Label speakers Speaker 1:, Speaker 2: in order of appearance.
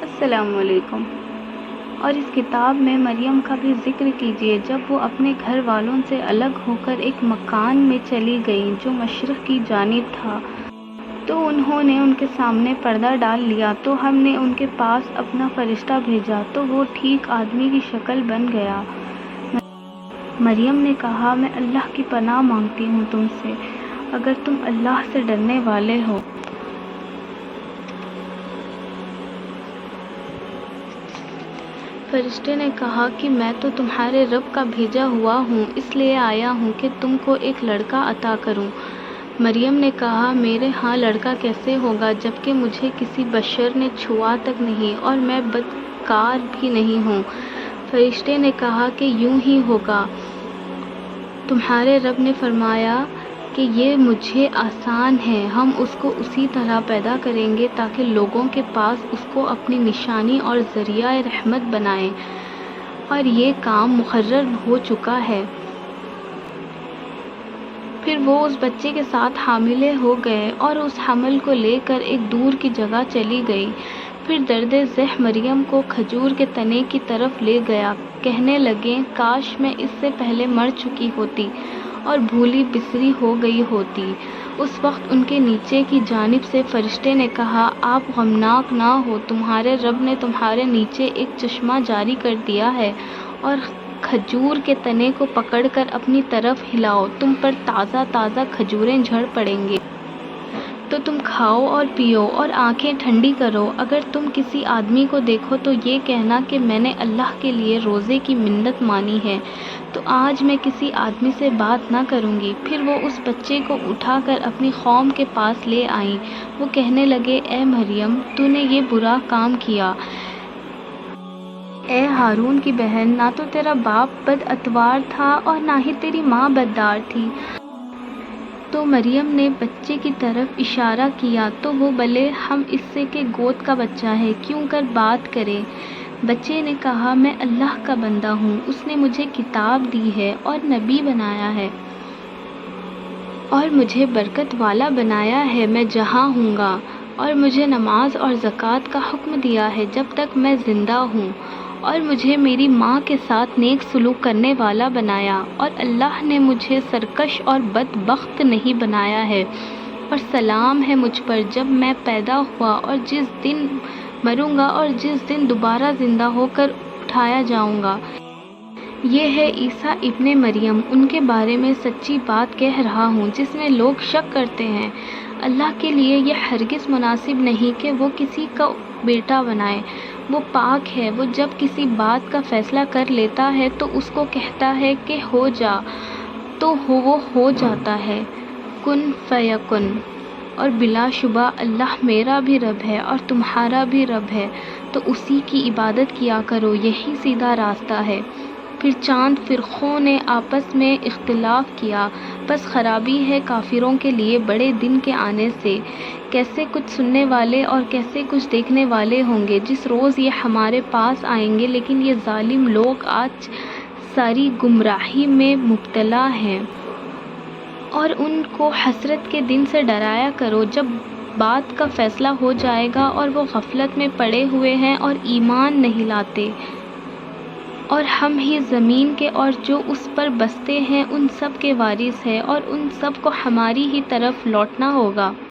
Speaker 1: السلام علیکم۔ اور اس کتاب میں مریم کا بھی ذکر کیجیے جب وہ اپنے گھر والوں سے الگ ہو کر ایک مکان میں چلی گئیں جو مشرق کی جانب تھا، تو انہوں نے ان کے سامنے پردہ ڈال لیا، تو ہم نے ان کے پاس اپنا فرشتہ بھیجا تو وہ ٹھیک آدمی کی شکل بن گیا۔ مریم نے کہا، میں اللہ کی پناہ مانگتی ہوں تم سے، اگر تم اللہ سے ڈرنے والے ہو۔ فرشتے نے کہا کہ میں تو تمہارے رب کا بھیجا ہوا ہوں، اس لیے آیا ہوں کہ تم کو ایک لڑکا عطا کروں۔ مریم نے کہا، میرے ہاں لڑکا کیسے ہوگا جبکہ مجھے کسی بشر نے چھوا تک نہیں اور میں بدکار بھی نہیں ہوں۔ فرشتے نے کہا کہ یوں ہی ہوگا، تمہارے رب نے فرمایا کہ یہ مجھے آسان ہے، ہم اس کو اسی طرح پیدا کریں گے تاکہ لوگوں کے پاس اس کو اپنی نشانی اور ذریعہ رحمت بنائیں، اور یہ کام مقرر ہو چکا ہے۔ پھر وہ اس بچے کے ساتھ حاملے ہو گئے اور اس حمل کو لے کر ایک دور کی جگہ چلی گئی۔ پھر درد ذہ مریم کو کھجور کے تنے کی طرف لے گیا، کہنے لگیں، کاش میں اس سے پہلے مر چکی ہوتی اور بھولی بسری ہو گئی ہوتی۔ اس وقت ان کے نیچے کی جانب سے فرشتے نے کہا، آپ غمناک نہ ہو، تمہارے رب نے تمہارے نیچے ایک چشمہ جاری کر دیا ہے، اور کھجور کے تنے کو پکڑ کر اپنی طرف ہلاؤ، تم پر تازہ تازہ کھجوریں جھڑ پڑیں گے، تو تم کھاؤ اور پیو اور آنکھیں ٹھنڈی کرو۔ اگر تم کسی آدمی کو دیکھو تو یہ کہنا کہ میں نے اللہ کے لیے روزے کی منت مانی ہے، تو آج میں کسی آدمی سے بات نہ کروں گی۔ پھر وہ اس بچے کو اٹھا کر اپنی قوم کے پاس لے آئیں۔ وہ کہنے لگے، اے مریم، تو نے یہ برا کام کیا۔ اے ہارون کی بہن، نہ تو تیرا باپ بد اتوار تھا اور نہ ہی تیری ماں بددار تھی۔ تو مریم نے بچے کی طرف اشارہ کیا تو وہ بلے ہم اس سے کہ گود کا بچہ ہے، کیوں کر بات کرے۔ بچے نے کہا، میں اللہ کا بندہ ہوں، اس نے مجھے کتاب دی ہے اور نبی بنایا ہے اور مجھے برکت والا بنایا ہے، میں جہاں ہوں گا، اور مجھے نماز اور زکوٰۃ کا حکم دیا ہے جب تک میں زندہ ہوں، اور مجھے میری ماں کے ساتھ نیک سلوک کرنے والا بنایا، اور اللہ نے مجھے سرکش اور بدبخت نہیں بنایا ہے، اور سلام ہے مجھ پر جب میں پیدا ہوا اور جس دن مروں گا اور جس دن دوبارہ زندہ ہو کر اٹھایا جاؤں گا۔ یہ ہے عیسیٰ ابن مریم، ان کے بارے میں سچی بات کہہ رہا ہوں جس میں لوگ شک کرتے ہیں۔ اللہ کے لیے یہ ہرگز مناسب نہیں کہ وہ کسی کا بیٹا بنائے، وہ پاک ہے، وہ جب کسی بات کا فیصلہ کر لیتا ہے تو اس کو کہتا ہے کہ ہو جا، تو وہ ہو جاتا ہے، کن فیکن۔ اور بلا شبہ اللہ میرا بھی رب ہے اور تمہارا بھی رب ہے، تو اسی کی عبادت کیا کرو، یہی سیدھا راستہ ہے۔ پھر چاند فرقوں نے آپس میں اختلاف کیا، بس خرابی ہے کافروں کے لیے بڑے دن کے آنے سے۔ کیسے کچھ سننے والے اور کیسے کچھ دیکھنے والے ہوں گے جس روز یہ ہمارے پاس آئیں گے، لیکن یہ ظالم لوگ آج ساری گمراہی میں مبتلا ہیں۔ اور ان کو حسرت کے دن سے ڈرایا کرو جب بات کا فیصلہ ہو جائے گا اور وہ غفلت میں پڑے ہوئے ہیں اور ایمان نہیں لاتے۔ اور ہم ہی زمین کے اور جو اس پر بستے ہیں ان سب کے وارث ہیں، اور ان سب کو ہماری ہی طرف لوٹنا ہوگا۔